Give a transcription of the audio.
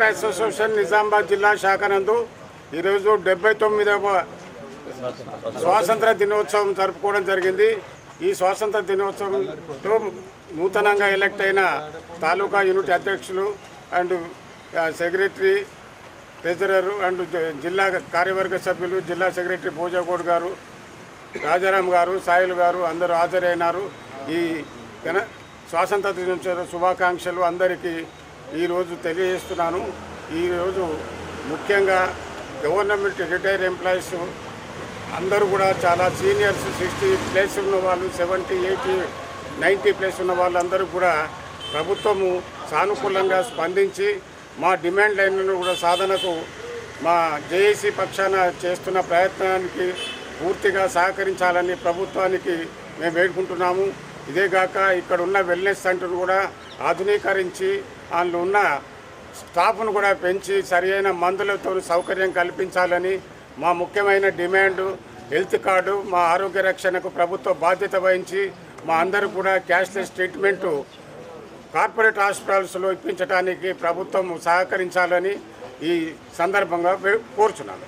Association Nizamabad జిల్లా శాఖ నందు ఈరోజు 79వ స్వాతంత్ర దినోత్సవం జరుపుకోవడం జరిగింది. ఈ స్వాతంత్ర దినోత్సవంలో నూతనంగా ఎలక్ట్ అయిన తాలూకా యూనిట్ అధ్యక్షులు అండ్ సెక్రటరీ, ట్రెజరర్ అండ్ జిల్లా కార్యవర్గ సభ్యులు, జిల్లా సెక్రటరీ భోజగౌడ్ గారు, రాజారాం గారు, సాయిల్ గారు అందరూ హాజరైనారు. ఈ స్వాతంత్ర దినోత్సవ శుభాకాంక్షలు అందరికీ ఈరోజు తెలియజేస్తున్నాను. ఈరోజు ముఖ్యంగా గవర్నమెంట్ రిటైర్ ఎంప్లాయీస్ అందరూ కూడా చాలా సీనియర్స్, 60+ ఉన్న వాళ్ళు, 70, 80, 90+ ఉన్న వాళ్ళందరూ కూడా ప్రభుత్వము సానుకూలంగా స్పందించి మా డిమాండ్ లైన్లను కూడా సాధనకు మా జేఏసీ పక్షాన చేస్తున్న ప్రయత్నానికి పూర్తిగా సహకరించాలని ప్రభుత్వానికి మేము వేడుకుంటున్నాము. ఇదేగాక ఇక్కడ ఉన్న వెల్నెస్ సెంటర్ కూడా ఆధునీకరించి అందులో ఉన్న స్టాఫ్ను కూడా పెంచి సరియైన మందులతో సౌకర్యం కల్పించాలని మా ముఖ్యమైన డిమాండ్. హెల్త్ కార్డు, మా ఆరోగ్య రక్షణకు ప్రభుత్వ బాధ్యత వహించి మా అందరూ కూడా క్యాష్లెస్ ట్రీట్మెంటు కార్పొరేట్ హాస్పిటల్స్లో ఇప్పించడానికి ప్రభుత్వం సహకరించాలని ఈ సందర్భంగా కోరుచున్నాను.